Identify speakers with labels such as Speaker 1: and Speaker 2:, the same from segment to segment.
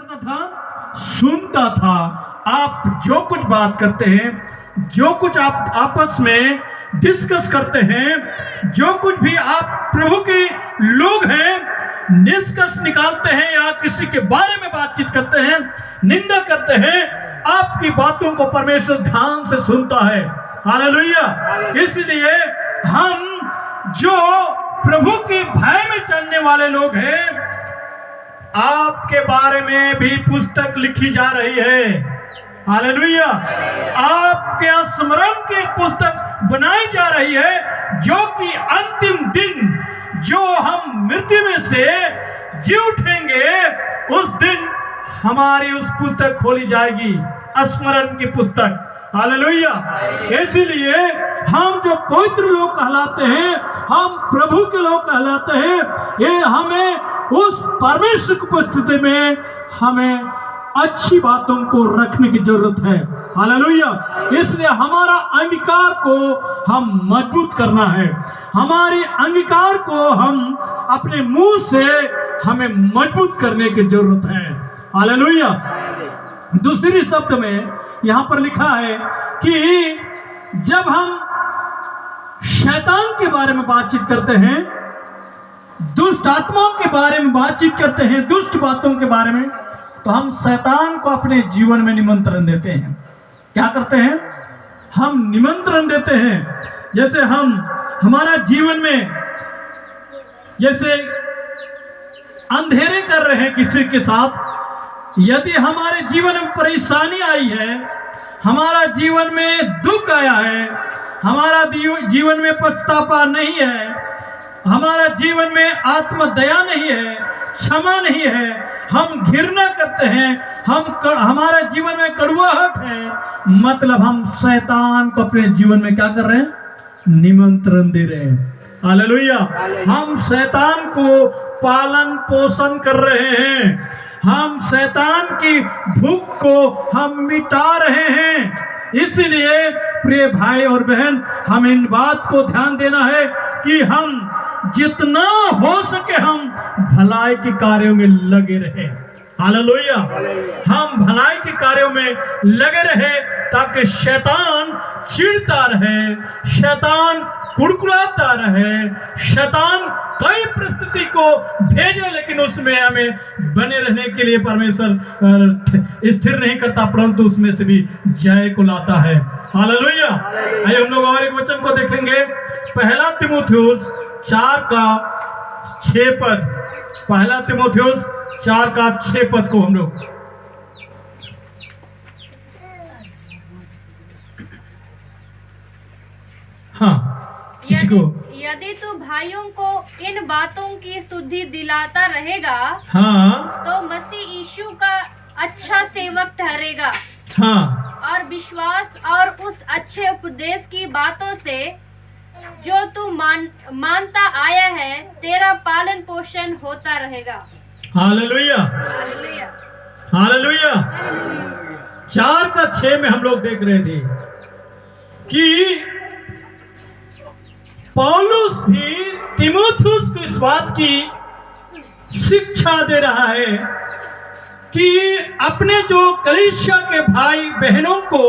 Speaker 1: करता था? सुनता था। आप जो कुछ बात करते हैं, जो कुछ आप आपस में डिस्कस करते हैं, जो कुछ भी आप प्रभु के लोग हैं निष्कर्ष निकालते हैं या किसी के बारे में बातचीत करते हैं, निंदा करते हैं, आपकी बातों को परमेश्वर ध्यान से सुनता है। हालेलुया। इसलिए हम जो प्रभु के भय में चलने वाले लोग हैं, आपके बारे में भी पुस्तक लिखी जा रही है। हालेलुया। आपके स्मरण की पुस्तक बनाई जा रही है, जो कि अंतिम दिन जो हम मृत्यु में से जी उठेंगे, उस दिन हमारी उस पुस्तक खोली जाएगी, स्मरण की पुस्तक। हालेलुया। इसीलिए हम जो पवित्र लोग कहलाते हैं, हम प्रभु के लोग कहलाते हैं, ये हमें उस परमेश्वर की उपस्थिति में हमें अच्छी बातों को रखने की जरूरत है। हालेलुया। इसलिए हमारा अंगीकार को हम मजबूत करना है, हमारे अंगीकार को हम अपने मुंह से हमें मजबूत करने की जरूरत है। हालेलुया। दूसरी शब्द में यहाँ पर लिखा है कि जब हम शैतान के बारे में बातचीत करते हैं, दुष्ट आत्माओं के बारे में बातचीत करते हैं, दुष्ट बातों के बारे में, तो हम शैतान को अपने जीवन में निमंत्रण देते हैं। क्या करते हैं? हम निमंत्रण देते हैं। जैसे हम हमारा जीवन में जैसे अंधेरे कर रहे हैं किसी के साथ, यदि हमारे जीवन में परेशानी आई है, हमारा जीवन में दुख आया है, हमारा जीवन में पछतावा नहीं है, हमारा जीवन में आत्मदया नहीं है, क्षमा नहीं है, हम घृणा करते हैं, हमारा जीवन में कड़वाहट है, मतलब हम शैतान को अपने जीवन में क्या कर रहे हैं? निमंत्रण दे रहे हैं। हालेलुया। हम शैतान को पालन पोषण कर रहे हैं, हम शैतान की भूख को हम मिटा रहे हैं। इसलिए प्रिय भाई और बहन, हम इन बात को ध्यान देना है कि हम जितना हो सके हम भलाई के कार्यों में लगे रहे। हालेलुया। हम भलाई के कार्यों में लगे रहे ताकि शैतान चिढ़ता रहे, शैतान कुड़कुड़ाता रहे, शैतान कई परिस्थिति को भेजे, लेकिन उसमें हमें बने रहने के लिए परमेश्वर स्थिर नहीं करता, परंतु उसमें से भी जय को लाता है। हालेलुया। आइए हम लोग और एक वचन को देखेंगे, पहला तीमुथियुस 4:6 पद। पहला तीमुथियुस 4:6 पद को हम लोग
Speaker 2: यदि तू भाइयों को इन बातों की शुद्धि दिलाता रहेगा, तो मसीह यीशु का अच्छा सेवक ठहरेगा। और विश्वास और उस अच्छे उपदेश की बातों से जो तू मानता आया है, तेरा पालन पोषण होता रहेगा।
Speaker 1: हालेलुया।
Speaker 2: हालेलुया।
Speaker 1: हालेलुया। 4:6 में हम लोग देख रहे थे कि पौलुस भी तीमुथियुस को इस बात की शिक्षा दे रहा है कि अपने जो कलीसिया के भाई बहनों को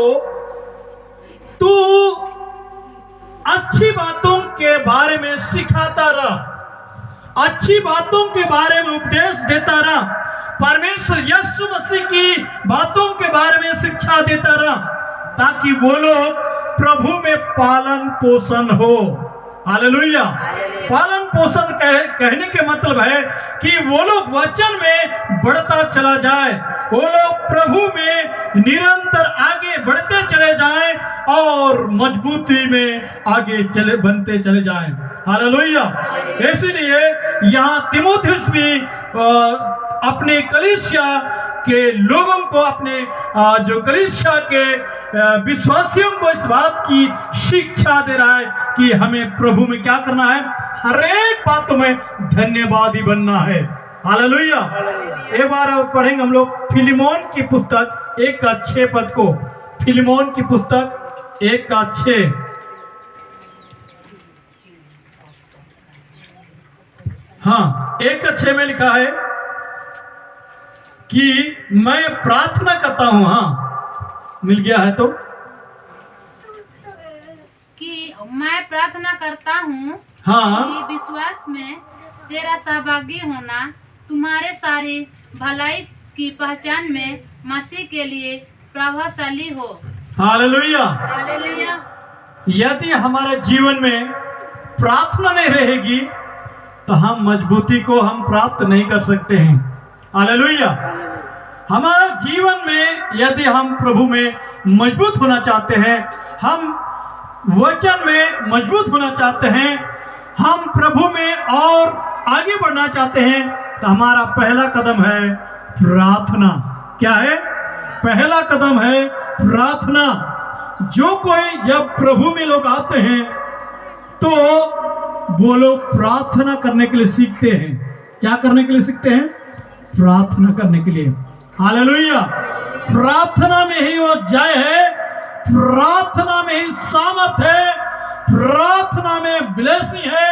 Speaker 1: तू अच्छी बातों के बारे में सिखाता रहा, अच्छी बातों के बारे में उपदेश देता रहा, परमेश्वर यीशु मसीह की बातों के बारे में शिक्षा देता रहा, ताकि वो लोग प्रभु में पालन पोषण हो। हालेलुया। पालन पोषण कहने के मतलब है कि वो लोग वचन में बढ़ता चला जाए, वो लोग प्रभु में निरंतर आगे बढ़ते चले जाएं और मजबूती में आगे बनते चले जाएं। हालेलुया। इसलिए यहाँ तीमुथियुस भी अपने कलीसिया के लोगों को, अपने जो कलीसिया के विश्वासियों को इस बात की शिक्षा दे रहा है कि हमें प्रभु में क्या करना है? हर एक बातों में धन्यवादी बनना है। हालेलुया। एक बार पढ़ेंगे हम लोग फिलिमोन की पुस्तक 1:6 पद को। फिलिमोन की पुस्तक 1:6। हाँ, 1:6 में लिखा है कि मैं प्रार्थना करता हूँ। हाँ, मिल गया है तो
Speaker 3: कि मैं प्रार्थना करता हूँ
Speaker 1: हाँ
Speaker 3: कि विश्वास में तेरा सहभागी होना तुम्हारे सारी भलाई की पहचान में मसीह के लिए प्रभावशाली हो।
Speaker 1: हालेलुया।
Speaker 2: हालेलुया।
Speaker 1: यदि हमारे जीवन में प्रार्थना नहीं रहेगी तो हम मजबूती को हम प्राप्त नहीं कर सकते हैं। हालेलुया। हमारे जीवन में यदि हम प्रभु में मजबूत होना चाहते हैं, हम वचन में मजबूत होना चाहते हैं, हम प्रभु में और आगे बढ़ना चाहते हैं, तो हमारा पहला कदम है प्रार्थना। क्या है? पहला कदम है प्रार्थना। जो कोई जब प्रभु में लोग आते हैं तो वो लोग प्रार्थना करने के लिए सीखते हैं। क्या करने के लिए सीखते हैं? प्रार्थना करने के लिए। हालेलुया। प्रार्थना में ही वो जय है, प्रार्थना में ही सामर्थ है, प्रार्थना में ब्लेसिंग है,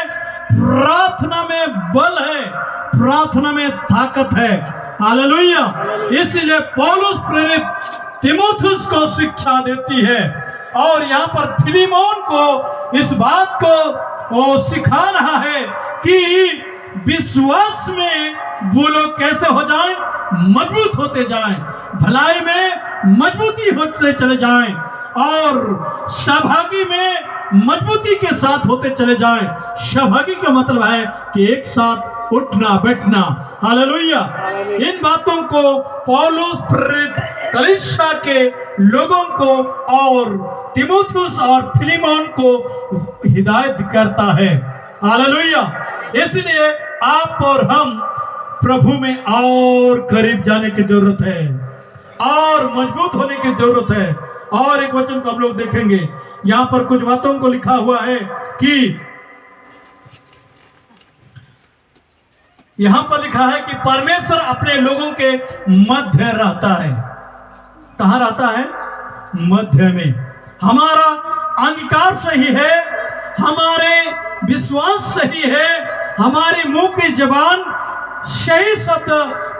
Speaker 1: प्रार्थना में बल है, प्रार्थना में ताकत है। हालेलुया। इसलिए पौलुस प्रेरित तीमुथियुस को शिक्षा देती है और यहाँ पर फिलीमोन को इस बात को वो सिखा रहा है कि विश्वास में वो लोग कैसे हो जाएं, मजबूत होते जाएं, भलाई में मजबूती होते चले जाएं और सहभागी में मजबूती के साथ होते चले जाएं। सहभागी का मतलब है कि एक साथ उठना बैठना। हालेलुया। इन बातों को पौलुस प्रेरित कलीसिया के लोगों को और तीमुथियुस और फिलीमोन को हिदायत करता है। हालेलुया। इसलिए आप और हम प्रभु में और करीब जाने की जरूरत है और मजबूत होने की जरूरत है। और एक वचन को हम लोग देखेंगे, यहाँ पर कुछ बातों को लिखा हुआ है कि यहाँ पर लिखा है कि परमेश्वर अपने लोगों के मध्य रहता है। कहाँ रहता है? मध्य में। हमारा अंगीकार सही है, हमारे विश्वास सही है, हमारे मुंह की जबान सही शब्द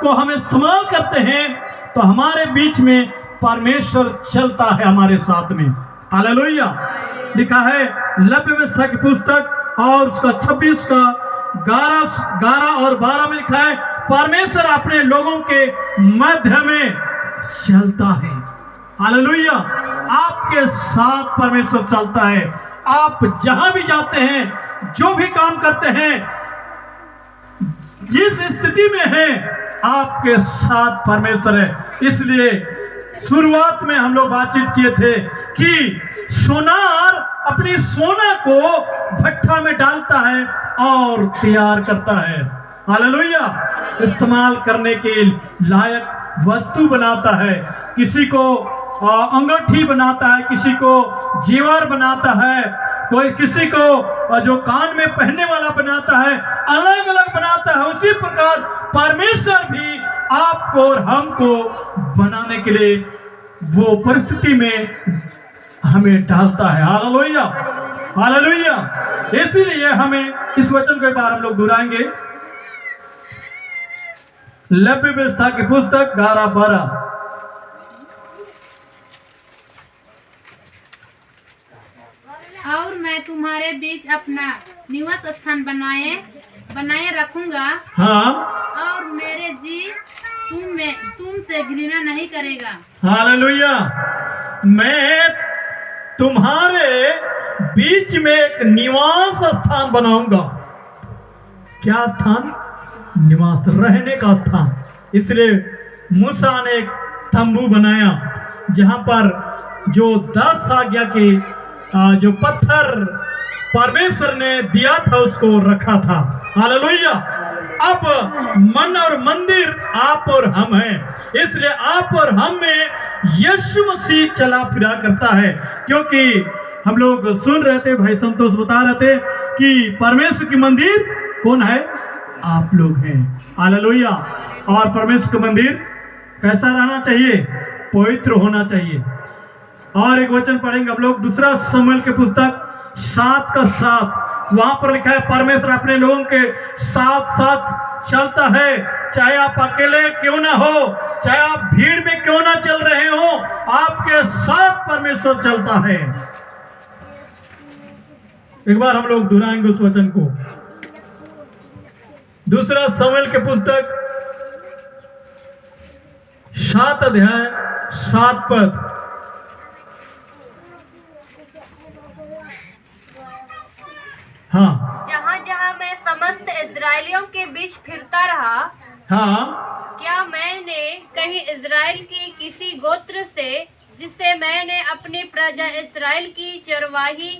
Speaker 1: को हम इस्तेमाल करते हैं तो हमारे बीच में परमेश्वर चलता है हमारे साथ में। हालेलुया। लिखा है लव्य व्यवस्था की पुस्तक और उसका 26 का 11 और 12 में लिखा है परमेश्वर अपने लोगों के मध्य में चलता है। हालेलुया। आपके साथ परमेश्वर चलता है। आप जहां भी जाते हैं, जो भी काम करते हैं, जिस स्थिति में है, आपके साथ परमेश्वर है। इसलिए शुरुआत में हम लोग बातचीत किए थे कि सोनार अपनी सोना को भट्ठा में डालता है और तैयार करता है। हालेलुया। इस्तेमाल करने के लायक वस्तु बनाता है। किसी को अंगूठी बनाता है, किसी को जेवर बनाता है, कोई किसी को जो कान में पहनने वाला बनाता है, अलग अलग बनाता है। उसी प्रकार परमेश्वर भी आपको और हमको बनाने के लिए वो परिस्थिति में हमें डालता है। हालेलुया। हालेलुया। इसीलिए हमें इस वचन को एक बार हम लोग दोहराएंगे। लव्य व्यवस्था की पुस्तक 11-12।
Speaker 3: और मैं तुम्हारे बीच अपना निवास स्थान बनाए रखूंगा।
Speaker 1: हाँ।
Speaker 3: और मेरे जी तुमसे घृणा नहीं करेगा।
Speaker 1: हालेलुया। मैं तुम्हारे बीच में एक निवास स्थान बनाऊंगा। क्या स्थान? निवास, रहने का स्थान। इसलिए मूसा ने एक तंबू बनाया जहां पर जो 10 आज्ञा की जो पत्थर परमेश्वर ने दिया था उसको रखा था। हालेलुया। अब मन और मंदिर आप और हम हैं। इसलिए आप और हम में यीशु मसीह चला फिरा करता है। क्योंकि हम लोग सुन रहे थे, भाई संतोष बता रहे थे कि परमेश्वर की मंदिर कौन है? आप लोग हैं। हालेलुया। और परमेश्वर का मंदिर कैसा रहना चाहिए? पवित्र होना चाहिए। और एक वचन पढ़ेंगे हम लोग, 2 शमूएल की पुस्तक 7 का 7। वहां पर लिखा है परमेश्वर अपने लोगों के साथ साथ चलता है। चाहे आप अकेले क्यों ना हो, चाहे आप भीड़ में क्यों ना चल रहे हो, आपके साथ परमेश्वर चलता है। एक बार हम लोग दोहराएंगे उस वचन को। दूसरा शमूएल के पुस्तक 7 अध्याय 7 पद। हाँ,
Speaker 2: जहाँ जहाँ मैं समस्त इस्राएलियों के बीच फिरता रहा,
Speaker 1: हाँ,
Speaker 2: क्या मैंने कहीं इस्राएल की किसी गोत्र से, जिसे मैंने अपनी प्रजा इस्राएल की चरवाही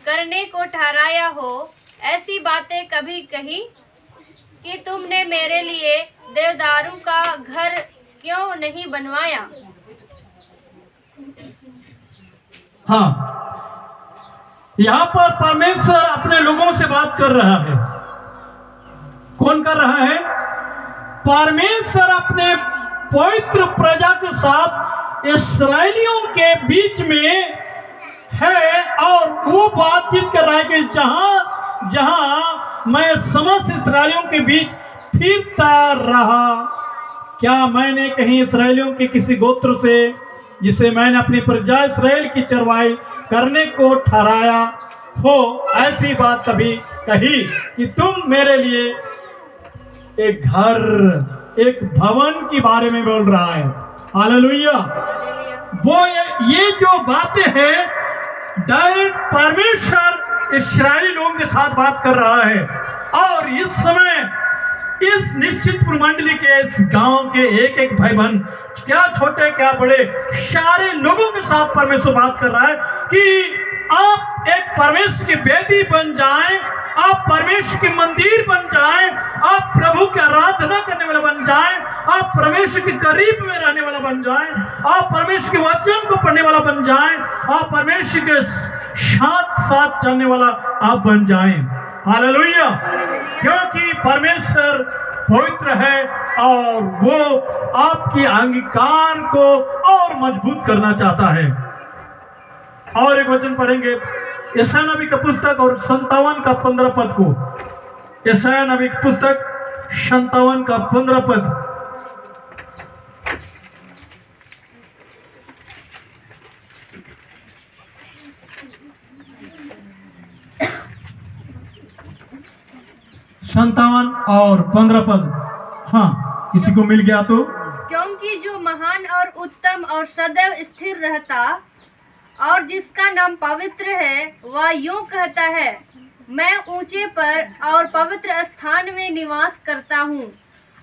Speaker 2: करने को ठहराया हो, ऐसी बातें कभी कही कि तुमने मेरे लिए देवदारू का घर क्यों नहीं बनवाया?
Speaker 1: हाँ, यहाँ पर परमेश्वर अपने लोगों से बात कर रहा है। कौन कर रहा है? परमेश्वर अपने पवित्र प्रजा के साथ इस्राएलियों के बीच में है और वो बातचीत कर रहा है कि जहां जहां मैं समस्त इस्राएलियों के बीच फिरता रहा, क्या मैंने कहीं इस्राएलियों के किसी गोत्र से, जिसे मैंने अपनी प्रजा इस्राएल की चरवाई करने को ठहराया हो, ऐसी बात कभी कही कि तुम मेरे लिए एक घर, एक भवन के बारे में बोल रहा है। हालेलुया। वो ये जो बातें हैं, डायरेक्ट परमेश्वर इस्राएली लोगों के साथ बात कर रहा है। और इस समय इस निश्चित मंडली के, इस गांव के एक एक भाई बहन, क्या छोटे क्या बड़े, सारे लोगों के साथ परमेश्वर बात कर रहा है कि आप एक परमेश्वर की बेदी बन जाएं, आप परमेश्वर के मंदिर बन जाएं, आप प्रभु की आराधना करने वाला बन जाएं, आप परमेश्वर के करीब में रहने वाला बन जाएं, आप परमेश्वर के वचन को पढ़ने वाला बन जाएं, आप परमेश्वर के साथ साथ चलने वाला आप बन जाएं। हालेलुया। क्योंकि परमेश्वर पवित्र है और वो आपकी अंगीकार को और मजबूत करना चाहता है। और एक वचन पढ़ेंगे यशायाह नबी का पुस्तक और 57 का 15 पद को। यशायाह नबी की पुस्तक 57 का 15 पद। संतावन और 15 पद। हाँ, किसी को मिल गया तो?
Speaker 2: क्योंकि जो महान और उत्तम और सदैव स्थिर रहता और जिसका नाम पवित्र है, वह यूं कहता है, मैं ऊंचे पर और पवित्र स्थान में निवास करता हूँ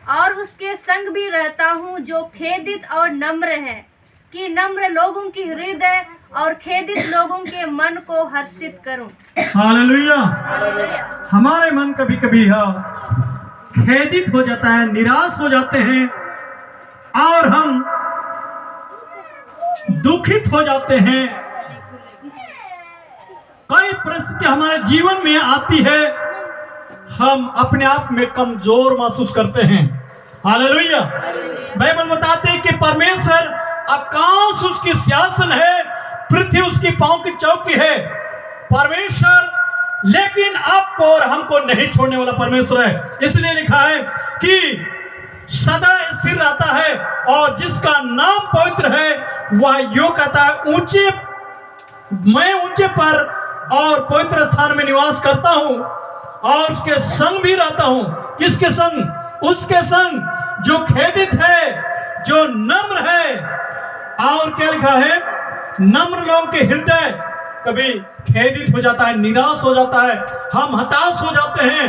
Speaker 2: और उसके संग भी रहता हूँ जो खेदित और नम्र है, कि नम्र लोगों की हृदय और खेदित लोगों के मन को हर्षित करूं।
Speaker 1: हालेलुया। हमारे मन कभी कभी खेदित हो जाता है, निराश हो जाते हैं और हम दुखित हो जाते हैं। कई परिस्थिति हमारे जीवन में आती है, हम अपने आप में कमजोर महसूस करते हैं। हालेलुया। बाइबल बताते हैं कि परमेश्वर आकाश उसकी सिंहासन है, पृथ्वी उसकी पांव की चौकी है। परमेश्वर लेकिन आपको और हमको नहीं छोड़ने वाला परमेश्वर है। इसलिए लिखा है कि सदा स्थिर रहता है और जिसका नाम पवित्र है वह यूं कहता है, ऊंचे, मैं ऊंचे पर और पवित्र स्थान में निवास करता हूं और उसके संग भी रहता हूं। किसके संग? उसके संग जो खेदित है, जो नम्र है। और क्या लिखा है? नम्र लोगों के हृदय कभी खेदित हो जाता है, निराश हो जाता है, हम हताश हो जाते हैं,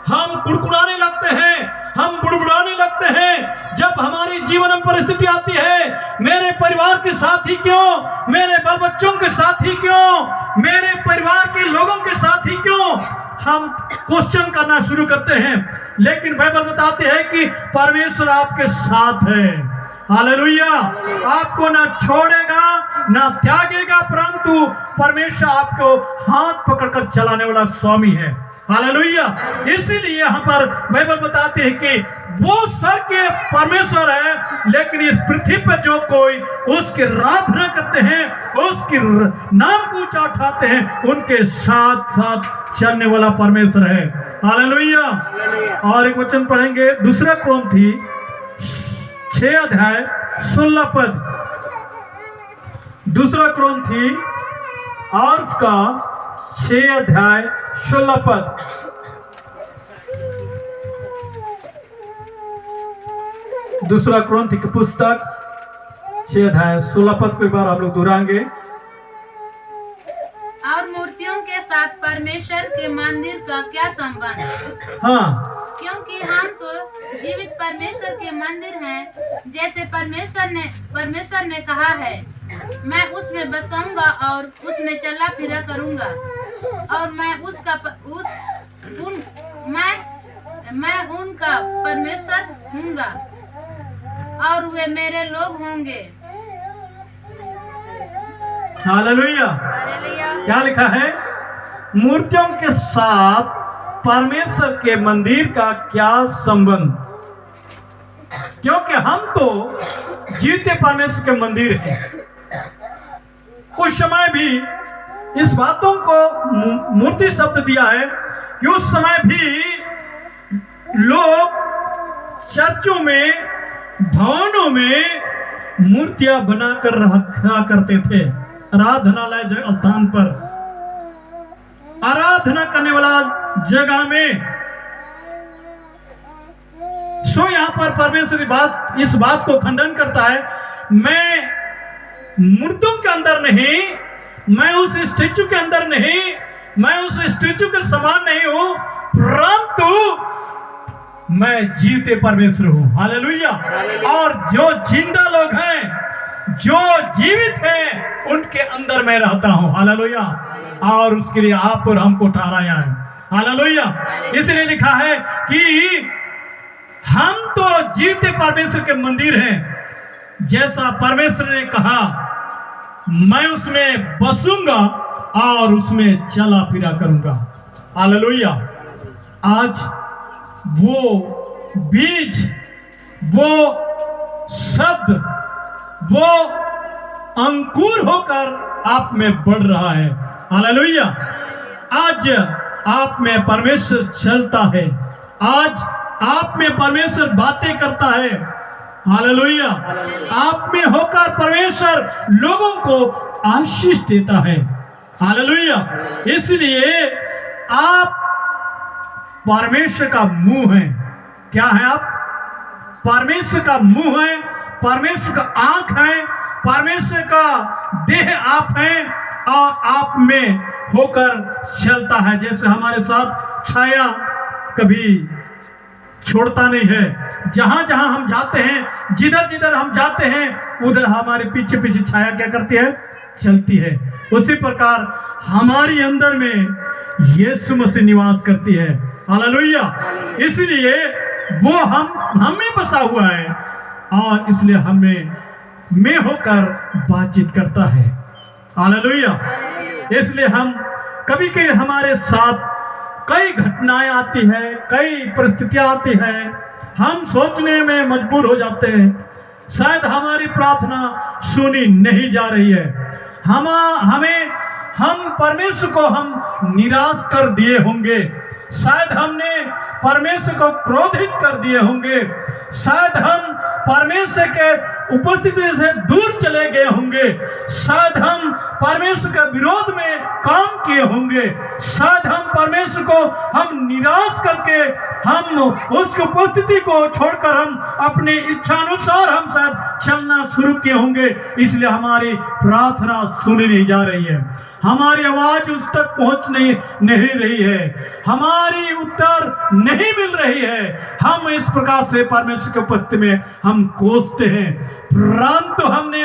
Speaker 1: हम कुड़कुड़ाने लगते हैं, हम बुड़बुड़ाने लगते हैं। जब हमारी जीवन में परिस्थिति आती है, मेरे परिवार के साथ ही क्यों, मेरे बाल बच्चों के साथ ही क्यों, मेरे परिवार के लोगों के साथ ही क्यों, हम क्वेश्चन करना शुरू करते हैं। लेकिन बाइबल बताती है कि परमेश्वर आपके साथ है। हालेलुया। आपको ना छोड़ेगा ना त्यागेगा, परंतु परमेश्वर आपको हाथ पकड़कर चलाने वाला स्वामी है। हालेलुया। इसीलिए यहाँ पर बाइबल बताते हैं कि वो सर के परमेश्वर है, लेकिन इस पृथ्वी पर जो कोई उसकी आराधना करते हैं, उसके नाम को ऊंचा उठाते हैं, उनके साथ साथ चलने वाला परमेश्वर है। हालेलुया। और एक वचन पढ़ेंगे, दूसरा कुरिन्थी 6 अध्याय 16 पद। दूसरा कुरिन्थी और उसका 6 अध्याय 16 पद। दूसरा कुरिन्थी की पुस्तक 6 अध्याय 16 पद को एक बार आप लोग दोहराएंगे।
Speaker 3: और मूर्तियों के साथ परमेश्वर के मंदिर का क्या संबंध?
Speaker 1: हाँ,
Speaker 3: क्योंकि हम तो जीवित परमेश्वर के मंदिर हैं, जैसे परमेश्वर ने कहा है, मैं उसमें बसाऊंगा और उसमें चला फिरा करूंगा और मैं उनका परमेश्वर हूँगा और वे मेरे लोग होंगे।
Speaker 1: हालेलुया। क्या लिखा है? मूर्तियों के साथ परमेश्वर के मंदिर का क्या संबंध? क्योंकि हम तो जीवते परमेश्वर के मंदिर हैं। उस समय भी इस बातों को मूर्ति शब्द दिया है कि उस समय भी लोग चर्चों में, भवनों में मूर्तियां बनाकर रखा करते थे। आराधनालय स्थान पर, आराधना करने वाला जगह में। सो यहां पर परमेश्वर इस बात को खंडन करता है, मैं मूर्तियों के अंदर नहीं, मैं उस स्टैचू के अंदर नहीं, मैं उस स्टैचू के समान नहीं हूं, परंतु मैं जीवते परमेश्वर हूं। हालेलुया। और जो जिंदा लोग हैं, जो जीवित हैं, उनके अंदर मैं रहता हूं। हालेलुया। और उसके लिए आप और हमको ठहराया है। हालेलुया। इसलिए लिखा है कि हम तो जीवते परमेश्वर के मंदिर हैं। जैसा परमेश्वर ने कहा, मैं उसमें बसूंगा और उसमें चला फिरा करूंगा। हालेलुया। आज वो बीज, वो शब्द, वो अंकुर होकर आप में बढ़ रहा है। हालेलुया। आज आप में परमेश्वर चलता है। आज आप में परमेश्वर बातें करता है। हालेलुया। आप में होकर परमेश्वर लोगों को आशीष देता है। हालेलुया। इसलिए आप परमेश्वर का मुंह है। क्या है आप? परमेश्वर का मुंह है, परमेश्वर का आंख है, परमेश्वर का देह आप हैं और आप में होकर चलता है। जैसे हमारे साथ छाया कभी छोड़ता नहीं है। जहां जहां हम जाते हैं, जिधर जिधर हम जाते हैं, उधर हमारे पीछे पीछे छाया क्या करती है? चलती है। उसी प्रकार हमारी अंदर में यीशु मसीह निवास करती है। हालेलुया। इसलिए वो हमें बसा हुआ है और इसलिए हमें में होकर बातचीत करता है। हालेलुया। इसलिए हम कभी कभी हमारे साथ कई घटनाएं आती हैं, कई परिस्थितियां आती हैं, हम सोचने में मजबूर हो जाते हैं, शायद हमारी प्रार्थना सुनी नहीं जा रही है। हम परमेश्वर को हम निराश कर दिए होंगे, शायद हमने परमेश्वर को क्रोधित कर दिए होंगे, शायद हम परमेश्वर के उपस्थिति से दूर चले गए होंगे, शायद हम परमेश्वर के विरोध में काम किए होंगे, शायद हम परमेश्वर को हम निराश करके हम उसकी उपस्थिति को छोड़कर हम अपनी इच्छा अनुसार हम शायद चलना शुरू किए होंगे। इसलिए हमारी प्रार्थना सुनी नहीं जा रही है, हमारी आवाज उस तक पहुंच नहीं रही है, हमारी उत्तर नहीं मिल रही है। हम इस प्रकार से परमेश्वर के उपस्थिति में हम कोसते हैं। परंतु हमने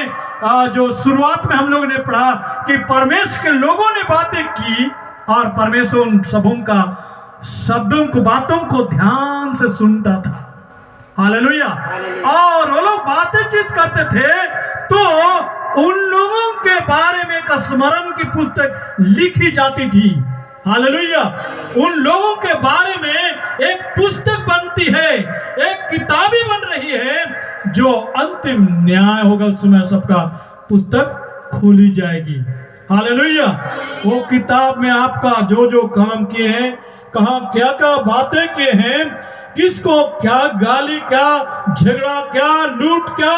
Speaker 1: जो शुरुआत में हम लोगों ने पढ़ा कि परमेश्वर के लोगों ने बातें की और परमेश्वर उन सबों का शब्दों को, बातों को ध्यान से सुनता था। हालेलुया। और वो लोग बातचीत करते थे तो उन लोगों के बारे में एक स्मरण की पुस्तक लिखी जाती थी। हालेलुया। उन लोगों के बारे में एक पुस्तक बनती है, एक किताबी बन रही है, जो अंतिम न्याय होगा उसमें सबका पुस्तक खोली जाएगी। हालेलुया। वो किताब में आपका जो जो काम किए हैं, कहाँ क्या क्या बातें किए हैं, किसको क्या गाली, क्या झगड़ा, क्या लूट, क्या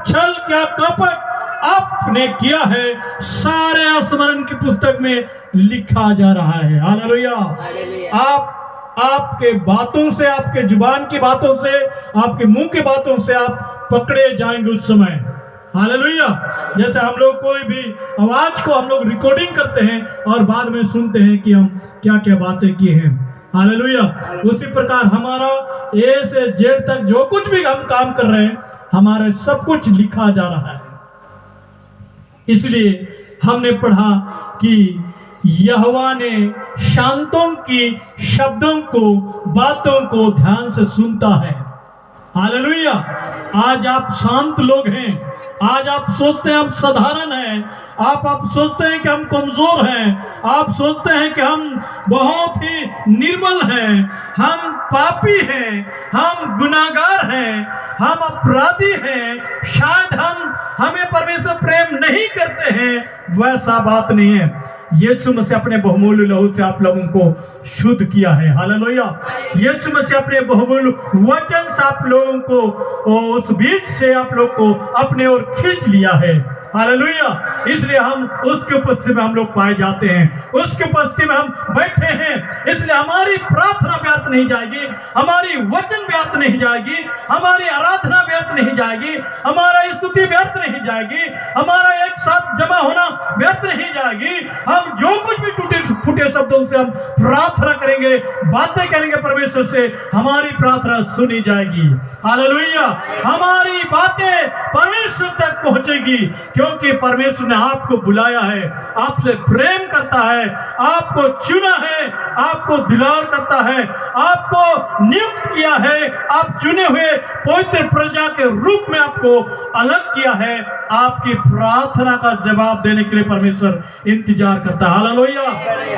Speaker 1: छल, क्या कपट आपने किया है, सारे स्मरण की पुस्तक में लिखा जा रहा है। हालेलुया। आपके बातों से, आपके जुबान की बातों से, आपके मुंह की बातों से आप पकड़े जाएंगे उस समय। हालेलुया। जैसे हम लोग कोई भी आवाज को हम लोग रिकॉर्डिंग करते हैं और बाद में सुनते हैं कि हम क्या क्या बातें किए हैं। हालेलुया। उसी प्रकार हमारा ए से जेड तक जो कुछ भी हम काम कर रहे हैं, हमारे सब कुछ लिखा जा रहा है। इसलिए हमने पढ़ा कि यहोवा ने शांतों की शब्दों को, बातों को ध्यान से सुनता है। हालेलुया। आज आप शांत लोग हैं, आज आप सोचते हैं हम साधारण हैं, आप सोचते हैं कि हम कमजोर हैं, आप सोचते हैं कि हम बहुत ही निर्बल हैं, हम पापी हैं, हम गुनाहगार हैं, हम अपराधी हैं, शायद हमें परमेश्वर प्रेम नहीं करते हैं। वैसा बात नहीं है। यीशु मसीह अपने बहुमूल्य लहू से आप लोगों को शुद्ध किया है। हालेलुया। यीशु मसीह अपने बहुमूल्य वचन से आप लोगों को उस बीच से आप लोग को अपने ओर खींच लिया है। हालेलुया। इसलिए हम उसके उपस्थिति में हम लोग पाए जाते हैं, उसके उपस्थिति में हम बैठे हैं। इसलिए हमारी प्रार्थना व्यर्थ नहीं जाएगी, हमारी वचन व्यर्थ नहीं जाएगी, हमारी आराधना व्यर्थ नहीं जाएगी, हमारा स्तुति व्यर्थ नहीं जाएगी, हमारा एक साथ जमा होना व्यर्थ नहीं जाएगी। हम जो कुछ भी टूटे फूटे शब्दों से हम प्रार्थना करेंगे, बातें करेंगे परमेश्वर से, हमारी प्रार्थना सुनी जाएगी। हालेलुया। हमारी बातें परमेश्वर तक पहुंचेगी, क्योंकि परमेश्वर ने आपको बुलाया है, आपसे प्रेम करता है, आपको चुना है, आपको दुलार करता है, आपको नियुक्त किया है, आप चुने हुए पवित्र प्रजा के रूप में आपको अलग किया है। आपकी प्रार्थना का जवाब देने के लिए परमेश्वर इंतजार करता है। हालेलुया।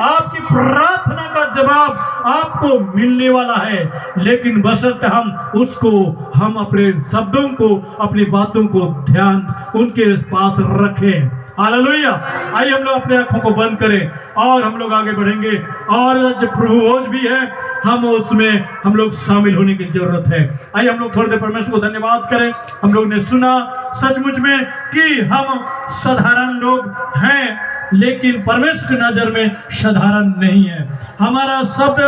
Speaker 1: आपकी प्रार्थना का जवाब आपको मिलने वाला है, लेकिन बशर्ते हम अपने शब्दों को, अपनी बातों को ध्यान उनके पास रखें। हालेलुया। आइए हम लोग अपने आंखों को बंद करें और हम लोग आगे बढ़ेंगे। और जो प्रभु भोज भी है, हम उसमें हम लोग शामिल होने की जरूरत है। आइए हम लोग थोड़ी देर परमेश्वर को धन्यवाद करें। हम लोग ने सुना सचमुच में कि हम साधारण लोग हैं, लेकिन परमेश्वर की नजर में साधारण नहीं है। हमारा शब्द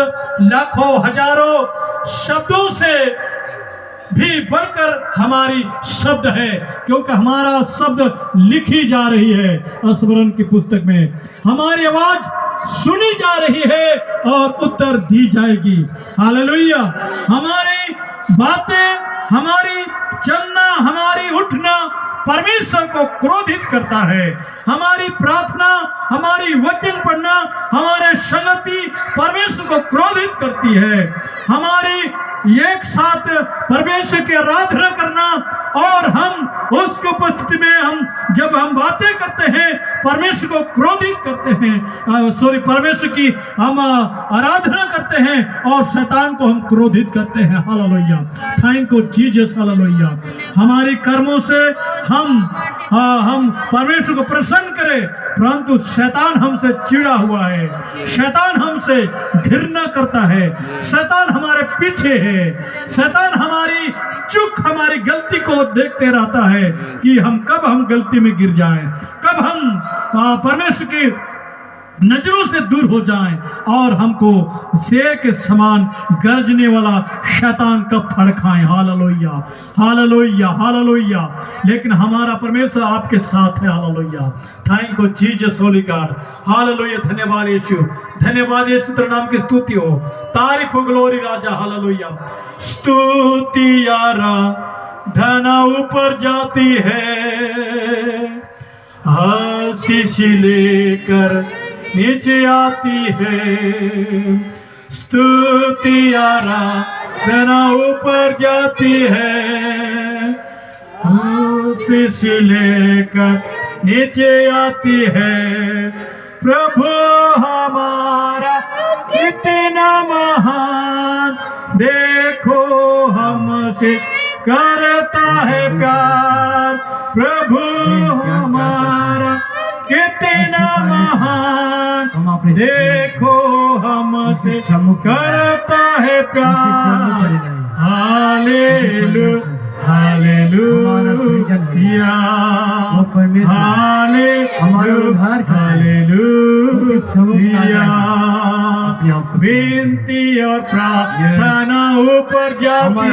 Speaker 1: लाखों हजारों शब्दों से भी बढ़कर हमारी शब्द है, क्योंकि हमारा शब्द लिखी जा रही है स्मरण की पुस्तक में। हमारी आवाज सुनी जा रही है और उत्तर दी जाएगी। हालेलुया। हमारी बातें, हमारी चलना, हमारी उठना परमेश्वर को क्रोधित करता है। हमारी प्रार्थना, हमारी वचन पढ़ना, हमारे संगति परमेश्वर को क्रोधित करती है। हमारी एक साथ परमेश्वर की आराधना करना और हम उसके उपस्थिति में जब हम बातें करते हैं, परमेश्वर को क्रोधित करते हैं, परमेश्वर की हम आराधना करते हैं और शैतान को हम क्रोधित करते हैं। Hallelujah. Thank you Jesus. Hallelujah. हमारी कर्मों से हम परमेश्वर को प्रसन्न करें, परंतु शैतान हमसे चिढ़ा हुआ है, शैतान हमसे घृणा करता है, शैतान हमारे पीछे है, शैतान हमारी चूक, हमारी गलती को देखते रहता है कि कब हम गलती में गिर जाएं, कब हम परमेश्वर की नजरों से दूर हो जाएं और हमको शेर के समान गरजने वाला शैतान कब फड़काएं। हालेलुया। हालेलुया। हालेलुया। लेकिन हमारा परमेश्वर आपके साथ है। Hallelujah. Thank you Jesus Holi God. Hallelujah. धन्यवाद यीशु, धन्यवाद यीशु, तेरे नाम की स्तुति हो, तारीफ हो, ग्लोरी राजा। हालेलुया। स्तुति आराधना ऊपर जाती है, आशीष लेकर नीचे आती है। स्तुति आराधना ऊपर जाती है, आशीष लेकर नीचे आती है। प्रभु हमारा कितना महान, देखो हमसे करता है प्यार। प्रभु हमारा कितना महान, देखो हमसे करता है प्यार। Hallelujah, hallelujah, hallelujah. विनती और प्रार्थना ऊपर जाती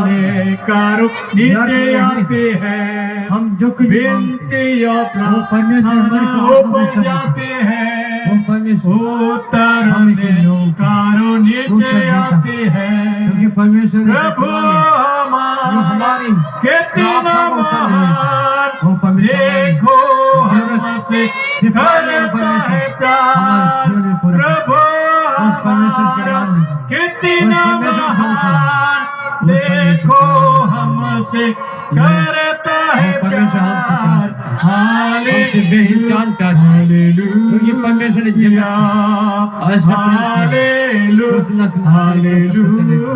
Speaker 1: है, कारो नीचे आते हैं।
Speaker 4: हम जो कुछ
Speaker 1: विनती और प्रार्थना ऊपर जाते हैं, कारो नीचे आते हैं।
Speaker 4: क्योंकि परमेश्वर
Speaker 1: प्रभु हमारी कितना महान, देखो हमसे करता है प्यार। प्रभु हमारा कितना महान, देखो हमसे करता है प्यार। हालेलुया,
Speaker 4: क्योंकि परमेश्वर ने जगत
Speaker 1: हालेलुया, हालेलुया।